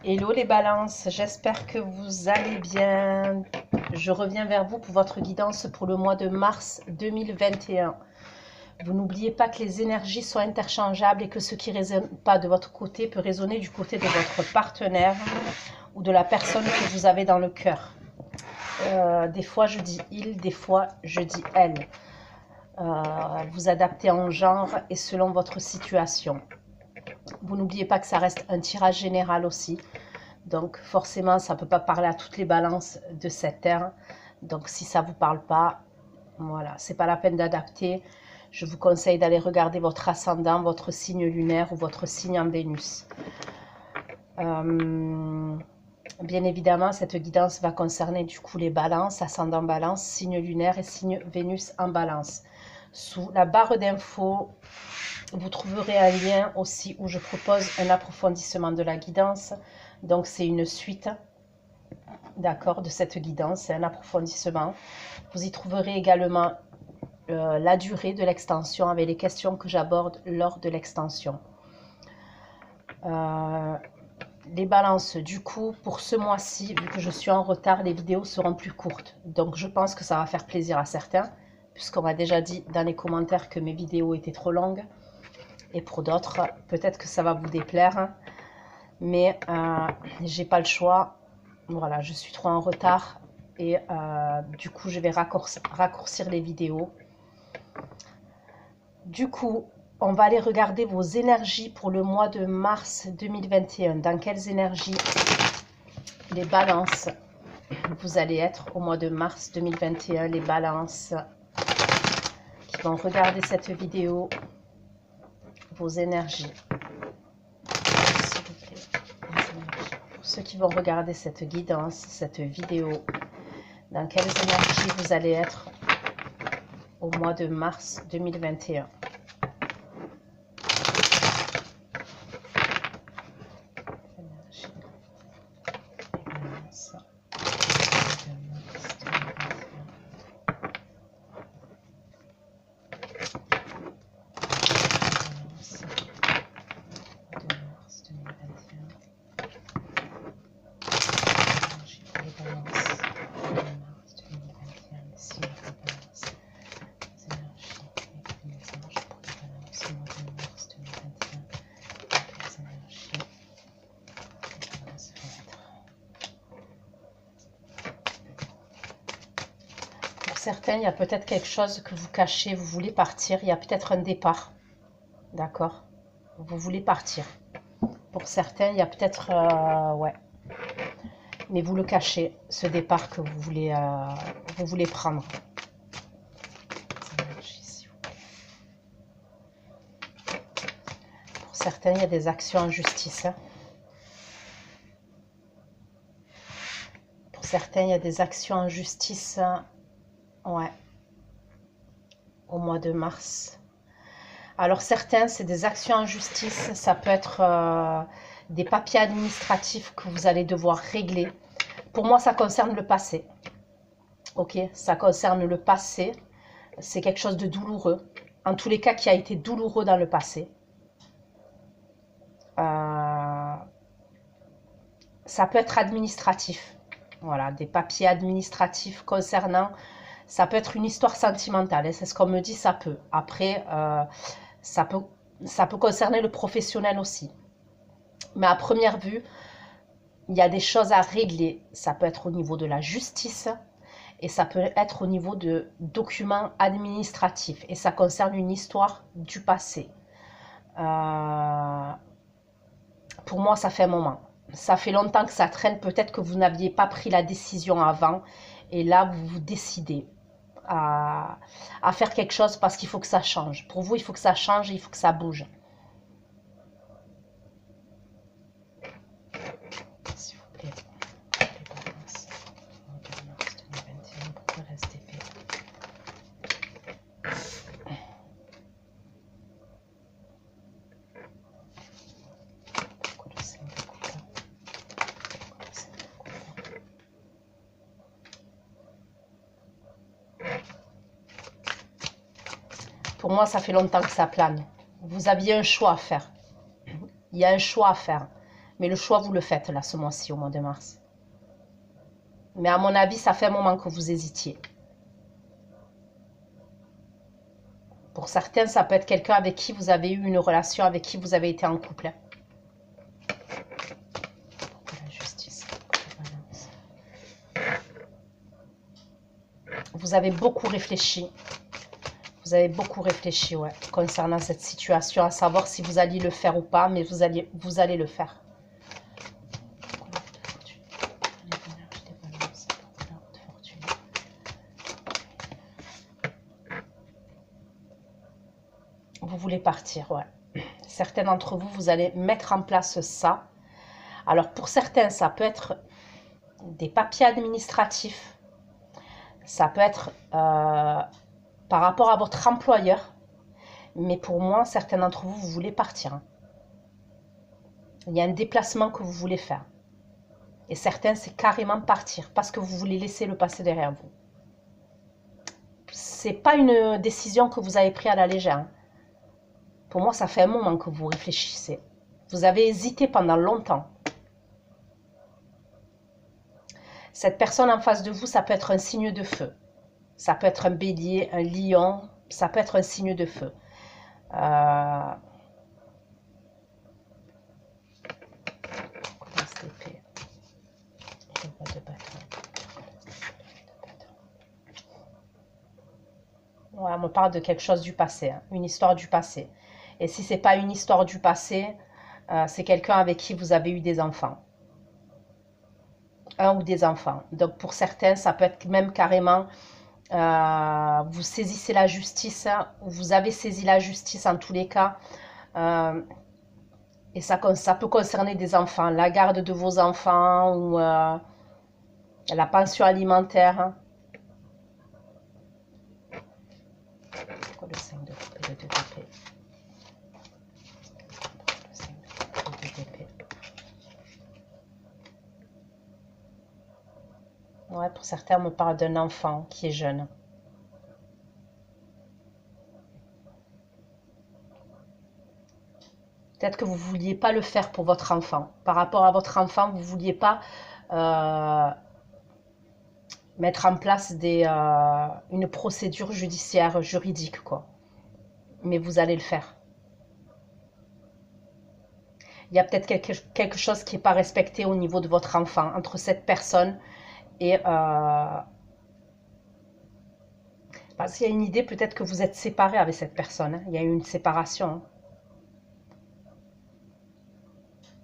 Hello les balances, j'espère que vous allez bien. Je reviens vers vous pour votre guidance pour le mois de mars 2021. Vous n'oubliez pas que les énergies sont interchangeables et que ce qui ne résonne pas de votre côté peut résonner du côté de votre partenaire ou de la personne que vous avez dans le cœur. Des fois je dis il, des fois je dis elle. Vous adaptez en genre et selon votre situation. Vous n'oubliez pas que ça reste un tirage général aussi. Donc forcément, ça ne peut pas parler à toutes les balances de cette terre. Donc si ça ne vous parle pas, voilà, c'est pas la peine d'adapter. Je vous conseille d'aller regarder votre ascendant, votre signe lunaire ou votre signe en Vénus. Bien évidemment, cette guidance va concerner du coup les balances, ascendant balance, signe lunaire et signe Vénus en balance. Sous la barre d'infos, vous trouverez un lien aussi où je propose un approfondissement de la guidance. Donc c'est une suite, d'accord, de cette guidance, c'est un approfondissement. Vous y trouverez également la durée de l'extension avec les questions que j'aborde lors de l'extension. Les balances, du coup, pour ce mois-ci, vu que je suis en retard, les vidéos seront plus courtes. Donc je pense que ça va faire plaisir à certains, puisqu'on m'a déjà dit dans les commentaires que mes vidéos étaient trop longues. Et pour d'autres, peut-être que ça va vous déplaire. Mais j'ai pas le choix. Voilà, je suis trop en retard. Et du coup, je vais raccourcir les vidéos. Du coup, on va aller regarder vos énergies pour le mois de mars 2021. Dans quelles énergies les balances vous allez être au mois de mars 2021. Les balances qui vont regarder cette vidéo, vos énergies. S'il vous plaît, vos énergies. Pour ceux qui vont regarder cette guidance, cette vidéo, dans quelles énergies vous allez être au mois de mars 2021. Certains, il y a peut-être quelque chose que vous cachez, vous voulez partir, il y a peut-être un départ, d'accord? Vous voulez partir. Pour certains, il y a peut-être, ouais, mais vous le cachez, ce départ que vous voulez prendre. Pour certains, il y a des actions en justice. Pour certains, il y a des actions en justice. Ouais, au mois de mars. Alors certains, c'est des actions en justice, ça peut être des papiers administratifs que vous allez devoir régler. Pour moi, ça concerne le passé. Ok, ça concerne le passé. C'est quelque chose de douloureux. En tous les cas, qui a été douloureux dans le passé. Ça peut être administratif. Voilà, des papiers administratifs concernant... Ça peut être une histoire sentimentale, hein, c'est ce qu'on me dit, ça peut. Après, ça peut concerner le professionnel aussi. Mais à première vue, il y a des choses à régler. Ça peut être au niveau de la justice et ça peut être au niveau de documents administratifs. Et ça concerne une histoire du passé. Pour moi, ça fait un moment. Ça fait longtemps que ça traîne. Peut-être que vous n'aviez pas pris la décision avant. Et là, vous vous décidez à faire quelque chose parce qu'il faut que ça change. Pour vous, il faut que ça change et il faut que ça bouge. S'il vous plaît. Pourquoi rester fait? Pour moi, ça fait longtemps que ça plane. Vous aviez un choix à faire. Il y a un choix à faire. Mais le choix, vous le faites là, ce mois-ci, au mois de mars. Mais à mon avis, ça fait un moment que vous hésitiez. Pour certains, ça peut être quelqu'un avec qui vous avez eu une relation, avec qui vous avez été en couple. La justice. Vous avez beaucoup réfléchi. Vous avez beaucoup réfléchi, ouais, concernant cette situation, à savoir si vous alliez le faire ou pas, mais vous allez le faire. Vous voulez partir, ouais. Certains d'entre vous, vous allez mettre en place ça. Alors, pour certains, ça peut être des papiers administratifs. Ça peut être par rapport à votre employeur. Mais pour moi, certains d'entre vous, vous voulez partir. Il y a un déplacement que vous voulez faire. Et certains, c'est carrément partir parce que vous voulez laisser le passé derrière vous. C'est pas une décision que vous avez prise à la légère. Pour moi, ça fait un moment que vous réfléchissez. Vous avez hésité pendant longtemps. Cette personne en face de vous, ça peut être un signe de feu. Ça peut être un bélier, un lion. Ça peut être un signe de feu. Ouais, on me parle de quelque chose du passé, hein, une histoire du passé. Et si c'est pas une histoire du passé, c'est quelqu'un avec qui vous avez eu des enfants. Un ou des enfants. Donc pour certains, ça peut être même carrément, vous saisissez la justice, hein, ou vous avez saisi la justice en tous les cas. Et ça peut concerner des enfants, la garde de vos enfants ou la pension alimentaire. Hein. Le 5 de d'épée, le 2 d'épée. Le 5 de d'épée. Ouais, pour certains, on me parle d'un enfant qui est jeune. Peut-être que vous ne vouliez pas le faire pour votre enfant. Par rapport à votre enfant, vous ne vouliez pas mettre en place une procédure judiciaire, juridique, quoi. Mais vous allez le faire. Il y a peut-être quelque chose qui n'est pas respecté au niveau de votre enfant, entre cette personne et... parce qu'il y a une idée, peut-être que vous êtes séparés avec cette personne. Hein. Il y a eu une séparation. Hein.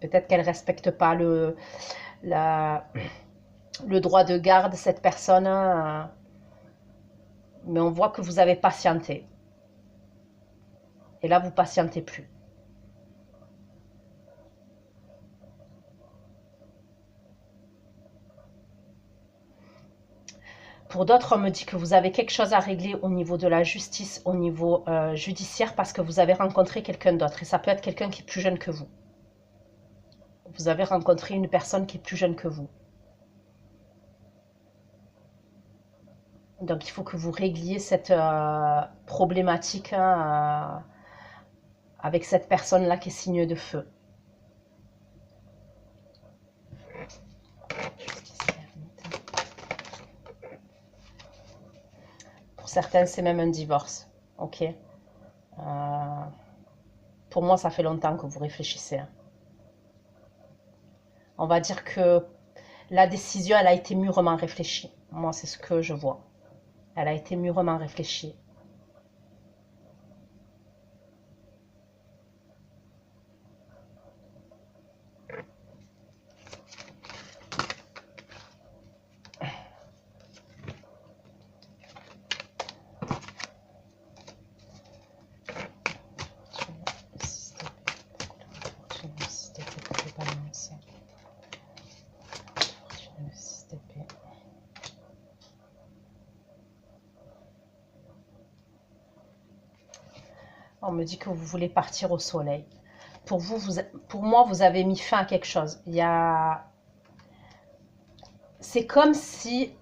Peut-être qu'elle ne respecte pas le droit de garde, cette personne. Hein. Mais on voit que vous avez patienté. Et là, vous patientez plus. Pour d'autres, on me dit que vous avez quelque chose à régler au niveau de la justice, au niveau judiciaire, parce que vous avez rencontré quelqu'un d'autre. Et ça peut être quelqu'un qui est plus jeune que vous. Vous avez rencontré une personne qui est plus jeune que vous. Donc, il faut que vous régliez cette problématique hein, avec cette personne-là qui est signe de feu. Pour certains, c'est même un divorce. Ok. Pour moi, ça fait longtemps que vous réfléchissez. Hein. On va dire que la décision, elle a été mûrement réfléchie. Moi, c'est ce que je vois. Elle a été mûrement réfléchie. On me dit que vous voulez partir au soleil. Pour moi, vous avez mis fin à quelque chose. C'est comme si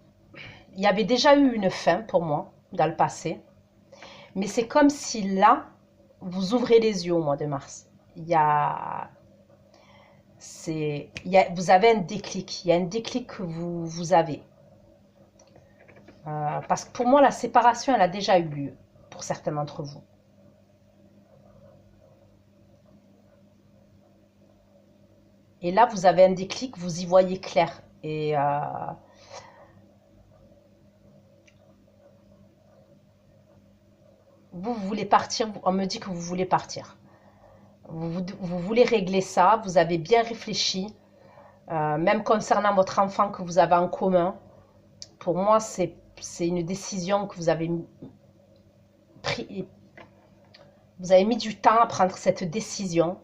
il y avait déjà eu une fin pour moi dans le passé. Mais c'est comme si là, vous ouvrez les yeux au mois de mars. Il y a Vous avez un déclic. Il y a un déclic que vous avez. Parce que pour moi, la séparation, elle a déjà eu lieu pour certains d'entre vous. Et là, vous avez un déclic, vous y voyez clair. Et vous voulez partir, on me dit que vous voulez partir. Vous voulez régler ça, vous avez bien réfléchi, même concernant votre enfant que vous avez en commun. Pour moi, c'est une décision que vous avez pris. Vous avez mis du temps à prendre cette décision.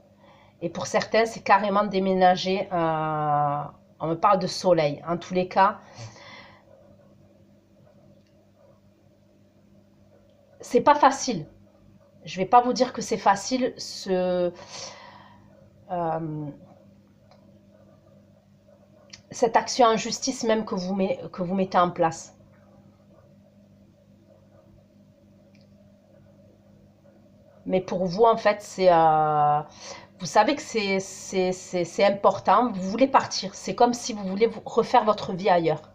Et pour certains, c'est carrément déménager. On me parle de soleil. En tous les cas, c'est pas facile. Je vais pas vous dire que c'est facile. Cette action en justice même que vous mettez en place. Mais pour vous, en fait, vous savez que c'est important. Vous voulez partir. C'est comme si vous voulez refaire votre vie ailleurs.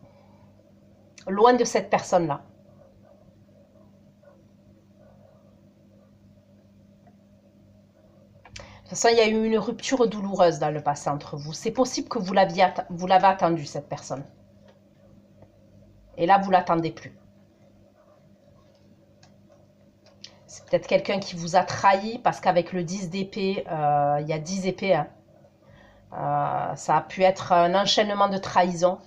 Loin de cette personne-là. De toute façon, il y a eu une rupture douloureuse dans le passé entre vous. C'est possible que vous l'avez attendu, cette personne. Et là, vous ne l'attendez plus. C'est peut-être quelqu'un qui vous a trahi parce qu'avec le 10 d'épée, il y a 10 épées. Hein. Ça a pu être un enchaînement de trahison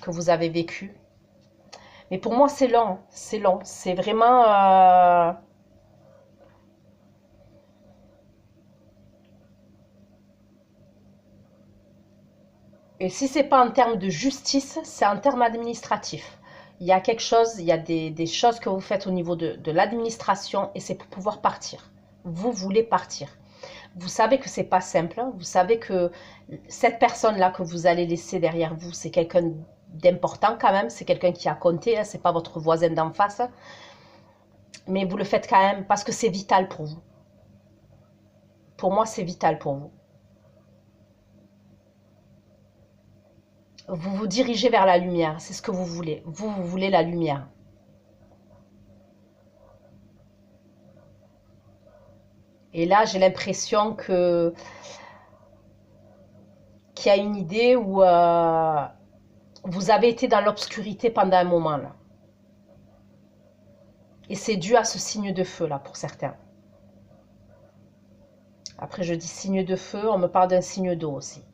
que vous avez vécu. Mais pour moi, c'est long. C'est long. C'est vraiment... Et si c'est pas en termes de justice, c'est en termes administratifs. Il y a quelque chose, il y a des choses que vous faites au niveau de l'administration et c'est pour pouvoir partir. Vous voulez partir. Vous savez que c'est pas simple. Vous savez que cette personne-là que vous allez laisser derrière vous, c'est quelqu'un d'important quand même. C'est quelqu'un qui a compté. Hein, c'est pas votre voisin d'en face. Mais vous le faites quand même parce que c'est vital pour vous. Pour moi, c'est vital pour vous. Vous vous dirigez vers la lumière, c'est ce que vous voulez. Vous voulez la lumière. Et là, j'ai l'impression qu'il y a une idée où vous avez été dans l'obscurité pendant un moment. Là. Et c'est dû à ce signe de feu, là, pour certains. Après, je dis signe de feu, on me parle d'un signe d'eau aussi.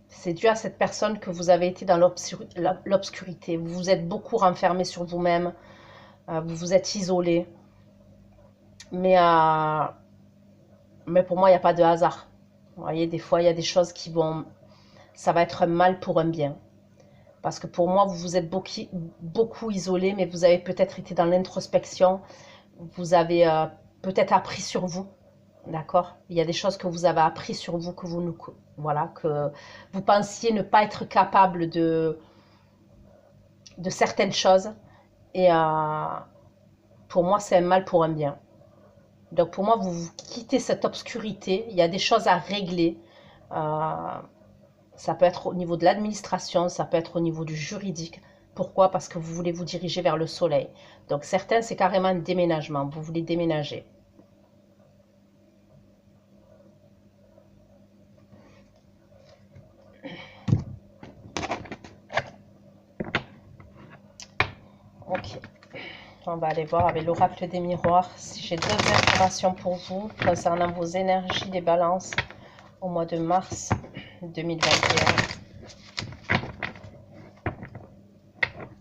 C'est dû à cette personne que vous avez été dans l'obscurité. Vous vous êtes beaucoup renfermé sur vous-même. Vous vous êtes isolé. Mais pour moi, il n'y a pas de hasard. Vous voyez, des fois, il y a des choses qui vont... Ça va être un mal pour un bien. Parce que pour moi, vous vous êtes beaucoup isolé, mais vous avez peut-être été dans l'introspection. Vous avez peut-être appris sur vous. D'accord? Il y a des choses que vous avez appris sur vous que voilà, que vous pensiez ne pas être capable de certaines choses. Et pour moi, c'est un mal pour un bien. Donc pour moi, vous quittez cette obscurité. Il y a des choses à régler. Ça peut être au niveau de l'administration, ça peut être au niveau du juridique. Pourquoi? Parce que vous voulez vous diriger vers le soleil. Donc certains, c'est carrément un déménagement. Vous voulez déménager. Ok. On va aller voir avec l'oracle des miroirs si j'ai d'autres informations pour vous concernant vos énergies des balances au mois de mars 2021.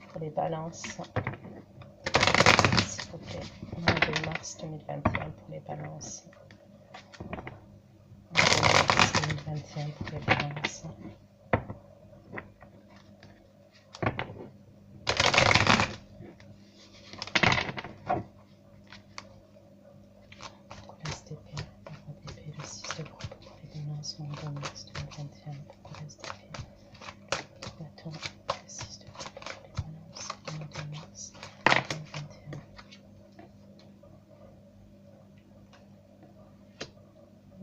Pour les balances, s'il vous plaît, au mois de mars 2021 pour les balances. Au mois de mars 2021 pour les balances.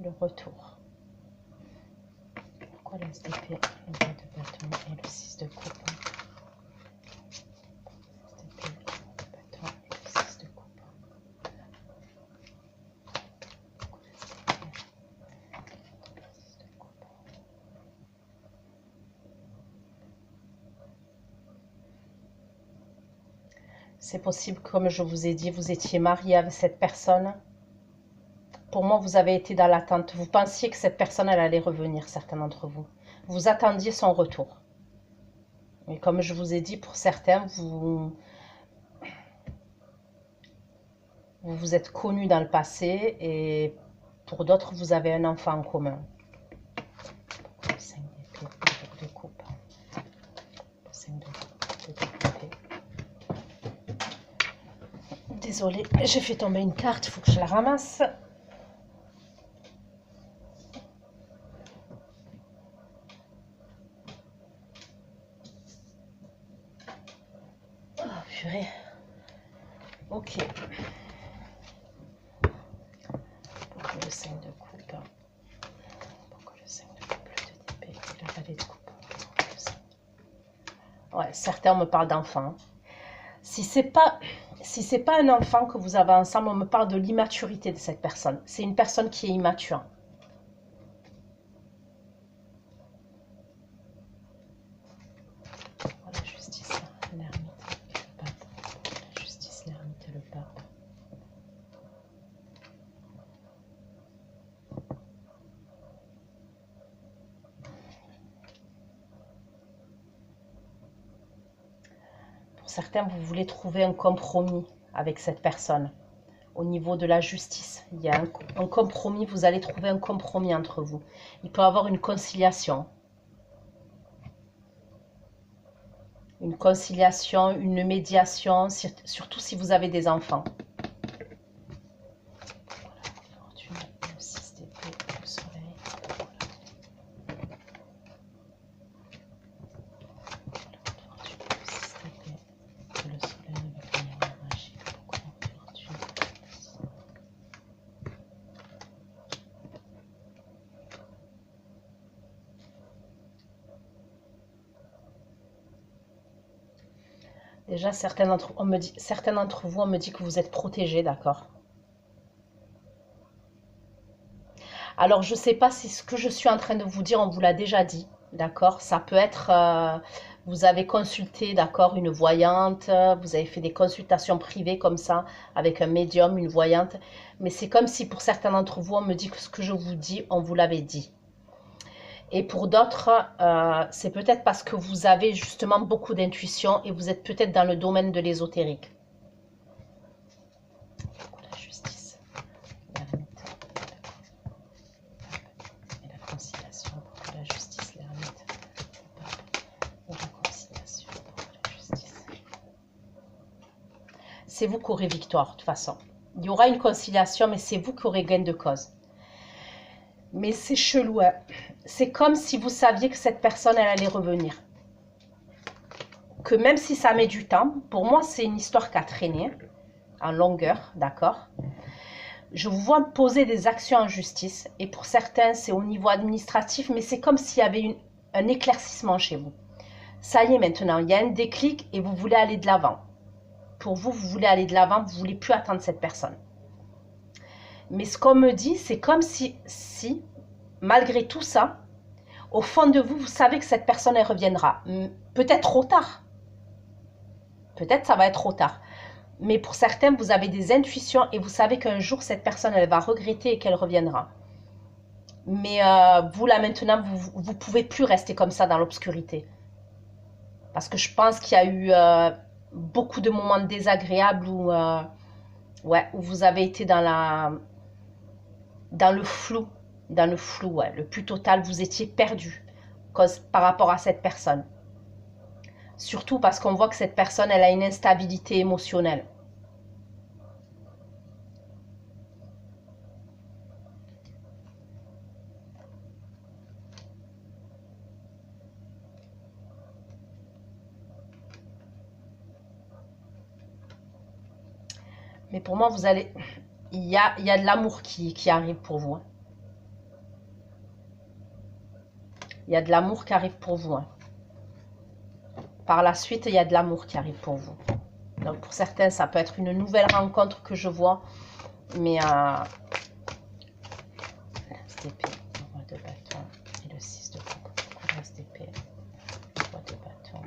le retour. Pourquoi le SDP, le roi de bâton et le 6 de coupe? SDP, le roi de bâton et le 6 de coupe. Pourquoi le SDP, le 6 de coupe? C'est possible, comme je vous ai dit, vous étiez marié avec cette personne. Pour moi, vous avez été dans l'attente. Vous pensiez que cette personne, elle allait revenir, certains d'entre vous. Vous attendiez son retour. Et comme je vous ai dit, pour certains, vous vous êtes connus dans le passé et pour d'autres, vous avez un enfant en commun. Le 5 d'épée, de coupe. Le 5 de d'épée. Désolée, j'ai fait tomber une carte, il faut que je la ramasse. Oh purée. Ok. Pourquoi le 5 de coupe? Pourquoi le 5 de coupe, le 2 d'épée et la vallée de coupe? Ouais, certains me parlent d'enfants. Si c'est pas un enfant que vous avez ensemble, on me parle de l'immaturité de cette personne. C'est une personne qui est immature. Voilà, la justice, l'ermite, le pape. La justice, l'ermite et le pape. Pour certains, vous voulez trouver un compromis avec cette personne. Au niveau de la justice, il y a un compromis, vous allez trouver un compromis entre vous. Il peut y avoir une conciliation. Une conciliation, une médiation, surtout si vous avez des enfants. Voilà, la fortune, le 6 d'épée, le soleil. Voilà. Le soleil avec la lumière magique. Pourquoi la fortune? Déjà, certains d'entre vous, on me dit que vous êtes protégés, d'accord? Alors, je ne sais pas si ce que je suis en train de vous dire, on vous l'a déjà dit, d'accord? Ça peut être, vous avez consulté, d'accord, une voyante, vous avez fait des consultations privées comme ça, avec un médium, une voyante. Mais c'est comme si pour certains d'entre vous, on me dit que ce que je vous dis, on vous l'avait dit. Et pour d'autres, c'est peut-être parce que vous avez justement beaucoup d'intuition et vous êtes peut-être dans le domaine de l'ésotérique. La justice, l'ermite, et la conciliation pour la justice, l'ermite, et la conciliation pour la justice. C'est vous qui aurez victoire, de toute façon. Il y aura une conciliation, mais c'est vous qui aurez gain de cause. Mais c'est chelou, hein. C'est comme si vous saviez que cette personne, elle allait revenir. Que même si ça met du temps, pour moi, c'est une histoire qui a traîné en longueur, d'accord? Je vous vois poser des actions en justice, et pour certains, c'est au niveau administratif, mais c'est comme s'il y avait un éclaircissement chez vous. Ça y est, maintenant, il y a un déclic et vous voulez aller de l'avant. Pour vous, vous voulez aller de l'avant, vous ne voulez plus attendre cette personne. Mais ce qu'on me dit, c'est comme si, malgré tout ça, au fond de vous, vous savez que cette personne, elle reviendra. Peut-être trop tard. Peut-être ça va être trop tard. Mais pour certains, vous avez des intuitions et vous savez qu'un jour, cette personne, elle va regretter et qu'elle reviendra. Mais vous, là, maintenant, vous ne pouvez plus rester comme ça dans l'obscurité. Parce que je pense qu'il y a eu beaucoup de moments désagréables où vous avez été dans le flou. Dans le flou, ouais, le plus total, vous étiez perdu par rapport à cette personne. Surtout parce qu'on voit que cette personne, elle a une instabilité émotionnelle. Mais pour moi, il y a de l'amour qui arrive pour vous. Il y a de l'amour qui arrive pour vous. Hein. Par la suite, il y a de l'amour qui arrive pour vous. Donc pour certains, ça peut être une nouvelle rencontre que je vois. Mais d'épée, le roi de bâton et le 6 de coupe. L'as d'épée, le roi de bâton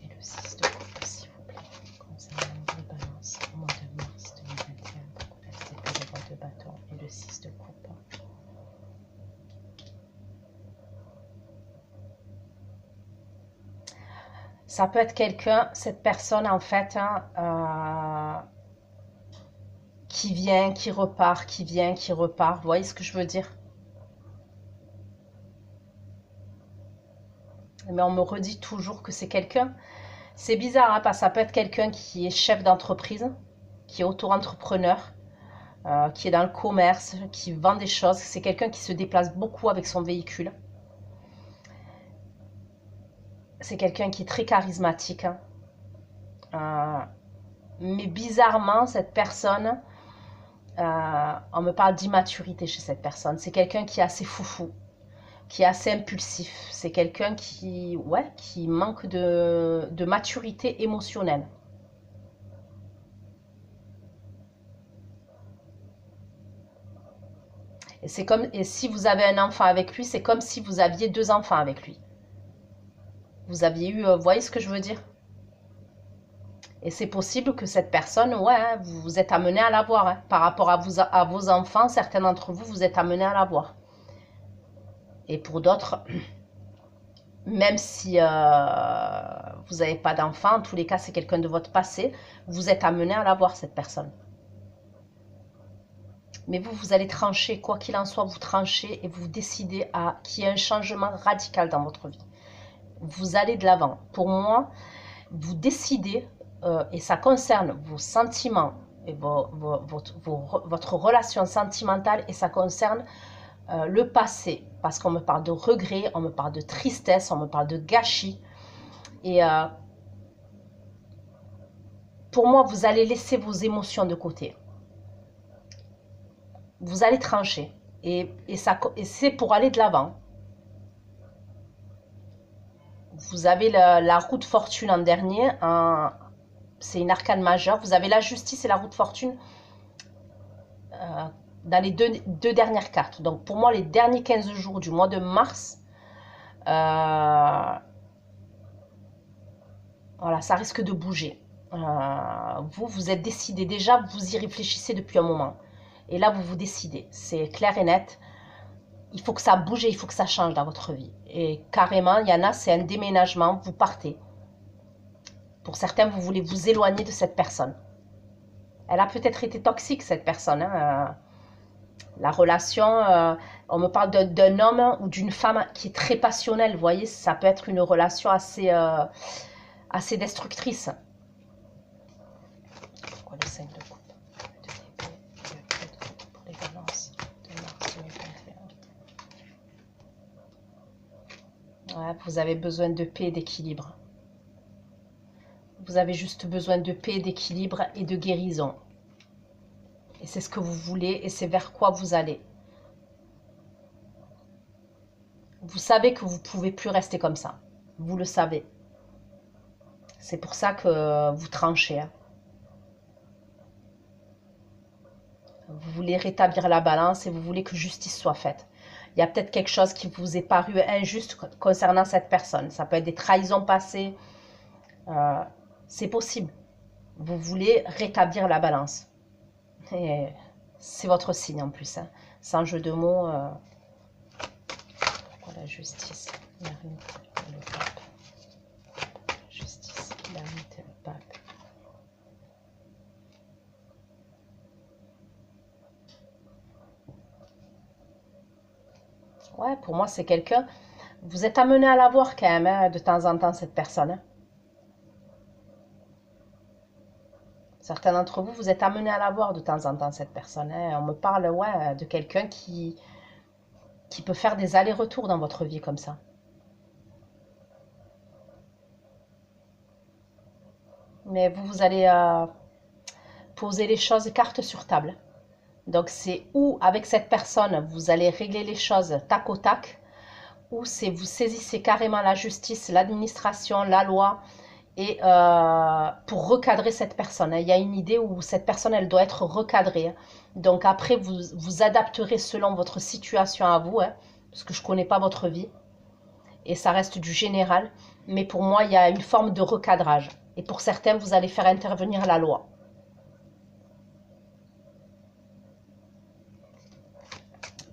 et le 6 de coupe, s'il vous plaît. Concernant les balances au mois de mars 2021. L'as d'épée, le roi de bâton et le 6 de coupe. Ça peut être quelqu'un, cette personne en fait, hein, qui vient, qui repart, qui vient, qui repart. Vous voyez ce que je veux dire? Mais on me redit toujours que c'est quelqu'un. C'est bizarre, hein, parce que ça peut être quelqu'un qui est chef d'entreprise, qui est auto-entrepreneur, qui est dans le commerce, qui vend des choses. C'est quelqu'un qui se déplace beaucoup avec son véhicule. C'est quelqu'un qui est très charismatique. Hein. Mais bizarrement, cette personne, on me parle d'immaturité chez cette personne. C'est quelqu'un qui est assez foufou, qui est assez impulsif. C'est quelqu'un qui manque de maturité émotionnelle. Et si vous avez un enfant avec lui, c'est comme si vous aviez 2 enfants avec lui. Vous aviez eu, vous voyez ce que je veux dire? Et c'est possible que cette personne, hein, vous êtes amené à l'avoir. Hein. Par rapport à vos enfants, certains d'entre vous, vous êtes amenés à l'avoir. Et pour d'autres, même si vous n'avez pas d'enfant, en tous les cas, c'est quelqu'un de votre passé, vous êtes amené à l'avoir, cette personne. Mais vous allez trancher, quoi qu'il en soit, vous tranchez et vous décidez qu'il y ait un changement radical dans votre vie. Vous allez de l'avant. Pour moi, vous décidez, et ça concerne vos sentiments et votre relation sentimentale, et ça concerne le passé, parce qu'on me parle de regret, on me parle de tristesse, on me parle de gâchis. Et pour moi, vous allez laisser vos émotions de côté. Vous allez trancher. Et c'est pour aller de l'avant. Vous avez la roue de fortune en dernier. C'est une arcane majeure. Vous avez la justice et la roue de fortune dans les deux dernières cartes. Donc pour moi, les derniers 15 jours du mois de mars, voilà, ça risque de bouger. Vous êtes décidé. Déjà, vous y réfléchissez depuis un moment. Et là, vous vous décidez. C'est clair et net. Il faut que ça bouge et il faut que ça change dans votre vie. Et carrément, il y en a, c'est un déménagement, vous partez. Pour certains, vous voulez vous éloigner de cette personne. Elle a peut-être été toxique, cette personne. Hein. La relation, on me parle d'un homme ou d'une femme qui est très passionnelle. Vous voyez, ça peut être une relation assez destructrice. Pourquoi le 5 de coupe, de l'épée, pour les balances de mars 2021. Ouais, vous avez besoin de paix et d'équilibre. Vous avez juste besoin de paix, d'équilibre et de guérison. Et c'est ce que vous voulez et c'est vers quoi vous allez. Vous savez que vous ne pouvez plus rester comme ça. Vous le savez. C'est pour ça que vous tranchez. Hein. Vous voulez rétablir la balance et vous voulez que justice soit faite. Il y a peut-être quelque chose qui vous est paru injuste concernant cette personne. Ça peut être des trahisons passées. C'est possible. Vous voulez rétablir la balance. Et c'est votre signe en plus. Hein. Sans jeu de mots. Pourquoi la justice, l'ermite et le pape? La justice, l'ermite et le pape. Ouais, pour moi, c'est quelqu'un... Vous êtes amené à la voir quand même, hein, de temps en temps, cette personne. Hein. Certains d'entre vous, vous êtes amenés à la voir de temps en temps, cette personne. Hein. On me parle, ouais, de quelqu'un qui peut faire des allers-retours dans votre vie comme ça. Mais vous allez poser les choses cartes sur table. Donc c'est ou avec cette personne, vous allez régler les choses tac au tac, ou c'est vous saisissez carrément la justice, l'administration, la loi, et pour recadrer cette personne. Il y a une idée où cette personne, elle doit être recadrée. Donc après, vous adapterez selon votre situation à vous, hein, parce que je ne connais pas votre vie, et ça reste du général. Mais pour moi, il y a une forme de recadrage. Et pour certains, vous allez faire intervenir la loi.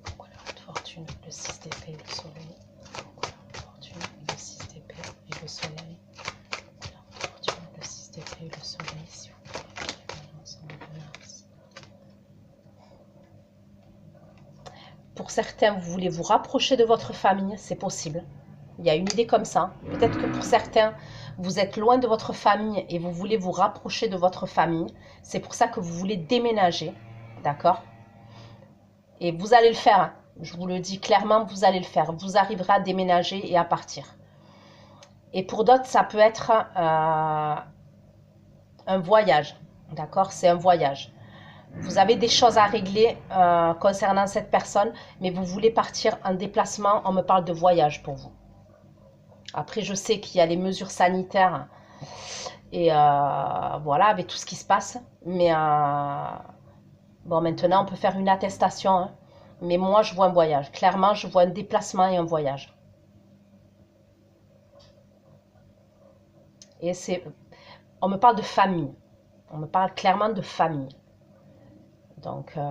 Pourquoi la haute fortune, le 6 d'épée et le soleil? Pourquoi la haute fortune, le 6 d'épée et le soleil? Pourquoi la haute fortune, le 6 d'épée et le soleil, s'il vous plaît. Pour certains, vous voulez vous rapprocher de votre famille, c'est possible. Il y a une idée comme ça. Peut-être que pour certains, vous êtes loin de votre famille et vous voulez vous rapprocher de votre famille. C'est pour ça que vous voulez déménager. D'accord? Et vous allez le faire. Je vous le dis clairement, vous allez le faire. Vous arriverez à déménager et à partir. Et pour d'autres, ça peut être un voyage. D'accord? C'est un voyage. Vous avez des choses à régler concernant cette personne, mais vous voulez partir en déplacement. On me parle de voyage pour vous. Après, je sais qu'il y a les mesures sanitaires et voilà, avec tout ce qui se passe. Mais bon, maintenant, on peut faire une attestation. Hein. Mais moi, je vois un voyage. Clairement, je vois un déplacement et un voyage. Et on me parle de famille. On me parle clairement de famille. Donc, le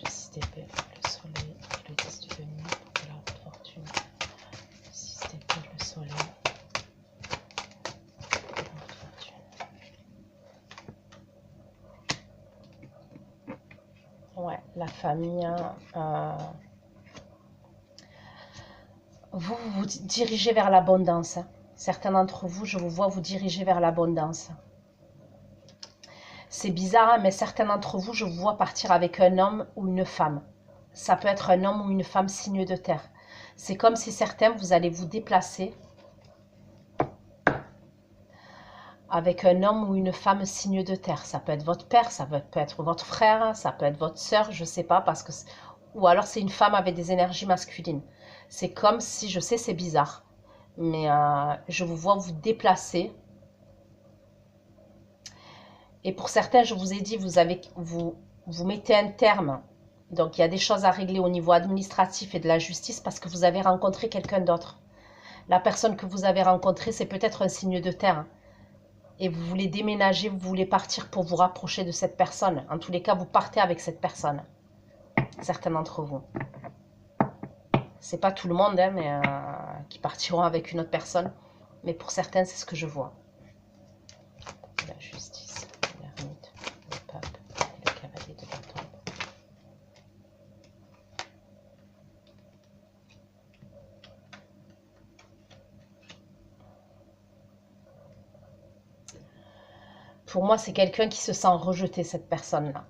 6 d'épée, le soleil et le 10 de denier pour la haute fortune. Le 6 d'épée, le soleil et la haute fortune. Ouais, la famille. Vous vous dirigez vers l'abondance. Certains d'entre vous, je vous vois vous diriger vers l'abondance. C'est bizarre, mais certains d'entre vous, je vous vois partir avec un homme ou une femme. Ça peut être un homme ou une femme signe de terre. C'est comme si certains, vous allez vous déplacer avec un homme ou une femme signe de terre. Ça peut être votre père, ça peut être votre frère, ça peut être votre soeur, je ne sais pas, parce que ou alors c'est une femme avec des énergies masculines. C'est comme si, je sais, c'est bizarre, mais je vous vois vous déplacer. Et pour certains, je vous ai dit, vous mettez un terme. Donc, il y a des choses à régler au niveau administratif et de la justice parce que vous avez rencontré quelqu'un d'autre. La personne que vous avez rencontrée, c'est peut-être un signe de terre. Et vous voulez déménager, vous voulez partir pour vous rapprocher de cette personne. En tous les cas, vous partez avec cette personne. Certains d'entre vous. C'est pas tout le monde, hein, mais qui partiront avec une autre personne. Mais pour certains, c'est ce que je vois. La justice, l'ermite, le pape et le cavalier de bâton. Pour moi, c'est quelqu'un qui se sent rejeté, cette personne-là,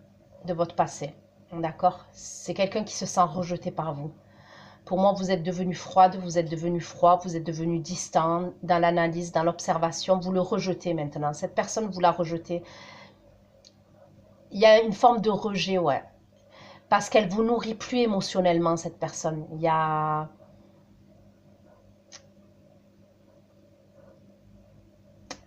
de votre passé. D'accord? C'est quelqu'un qui se sent rejeté par vous. Pour moi, vous êtes devenu froide, vous êtes devenu froid, vous êtes devenu distant dans l'analyse, dans l'observation. Vous le rejetez maintenant. Cette personne, vous la rejetez. Il y a une forme de rejet, ouais. Parce qu'elle vous nourrit plus émotionnellement, cette personne. Il y a...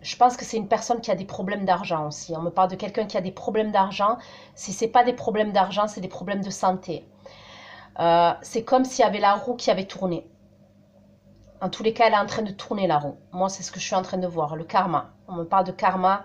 Je pense que c'est une personne qui a des problèmes d'argent aussi. On me parle de quelqu'un qui a des problèmes d'argent. Si ce n'est pas des problèmes d'argent, c'est des problèmes de santé. C'est comme s'il y avait la roue qui avait tourné. En tous les cas, elle est en train de tourner la roue. Moi, c'est ce que je suis en train de voir. Le karma. On me parle de karma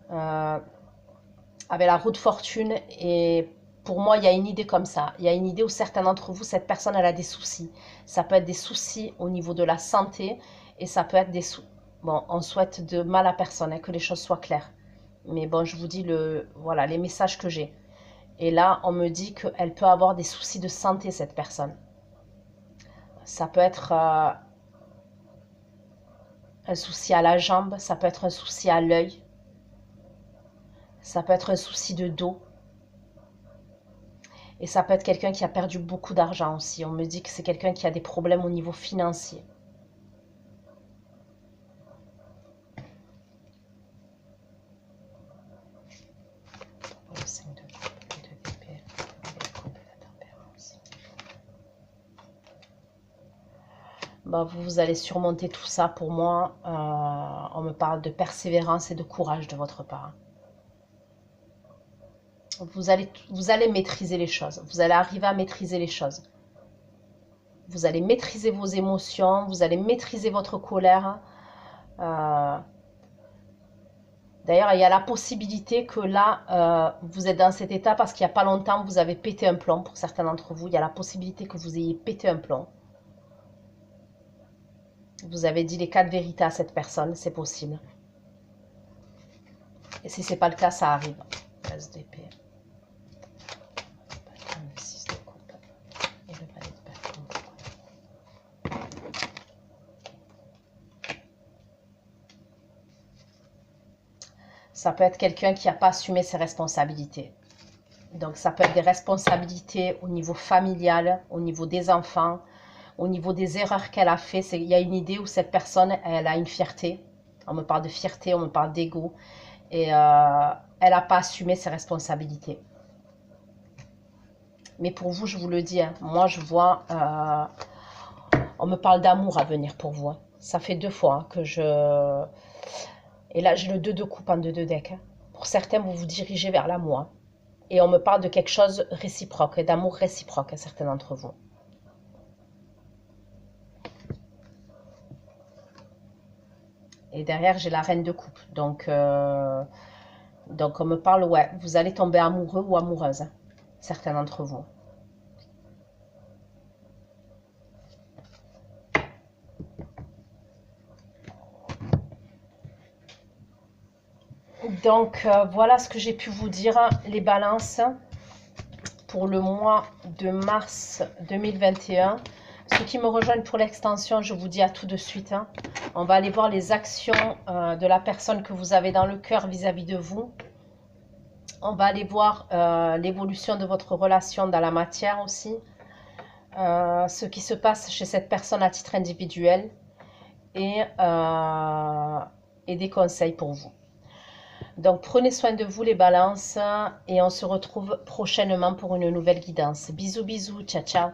avec la roue de fortune. Et pour moi, il y a une idée comme ça. Il y a une idée où certains d'entre vous, cette personne, elle a des soucis. Ça peut être des soucis au niveau de la santé. Et ça peut être des soucis. Bon, on souhaite de mal à personne, hein, que les choses soient claires. Mais bon, je vous dis voilà, les messages que j'ai. Et là, on me dit qu'elle peut avoir des soucis de santé, cette personne. Ça peut être un souci à la jambe, ça peut être un souci à l'œil, ça peut être un souci de dos. Et ça peut être quelqu'un qui a perdu beaucoup d'argent aussi. On me dit que c'est quelqu'un qui a des problèmes au niveau financier. Le 5 de bah, vous allez surmonter tout ça pour moi. On me parle de persévérance et de courage de votre part. Vous allez maîtriser les choses. Vous allez arriver à maîtriser les choses. Vous allez maîtriser vos émotions. Vous allez maîtriser votre colère. D'ailleurs, il y a la possibilité que là, vous êtes dans cet état parce qu'il n'y a pas longtemps, vous avez pété un plomb. Pour certains d'entre vous, il y a la possibilité que vous ayez pété un plomb. Vous avez dit les 4 vérités à cette personne, c'est possible. Et si ce n'est pas le cas, ça arrive. As d'épée. Le 6 de coupe. Et le valet de bâton. Ça peut être quelqu'un qui n'a pas assumé ses responsabilités. Donc ça peut être des responsabilités au niveau familial, au niveau des enfants, au niveau des erreurs qu'elle a fait. Il y a une idée où cette personne, elle a une fierté. On me parle de fierté, on me parle d'ego. Et elle n'a pas assumé ses responsabilités. Mais pour vous, je vous le dis, hein, moi je vois, on me parle d'amour à venir pour vous. Hein. Ça fait 2 fois hein, que je... Et là, j'ai le 2 de coupe en 2 de deck. Hein. Pour certains, vous vous dirigez vers l'amour. Hein. Et on me parle de quelque chose réciproque, d'amour réciproque à certains d'entre vous. Et derrière, j'ai la reine de coupe. Donc on me parle, ouais, vous allez tomber amoureux ou amoureuse. Hein, certains d'entre vous. Donc, voilà ce que j'ai pu vous dire, hein, les balances, pour le mois de mars 2021. Ceux qui me rejoignent pour l'extension, je vous dis à tout de suite. Hein. On va aller voir les actions de la personne que vous avez dans le cœur vis-à-vis de vous. On va aller voir l'évolution de votre relation dans la matière aussi. Ce qui se passe chez cette personne à titre individuel. Et des conseils pour vous. Donc, prenez soin de vous les balances et on se retrouve prochainement pour une nouvelle guidance. Bisous, bisous, ciao, ciao.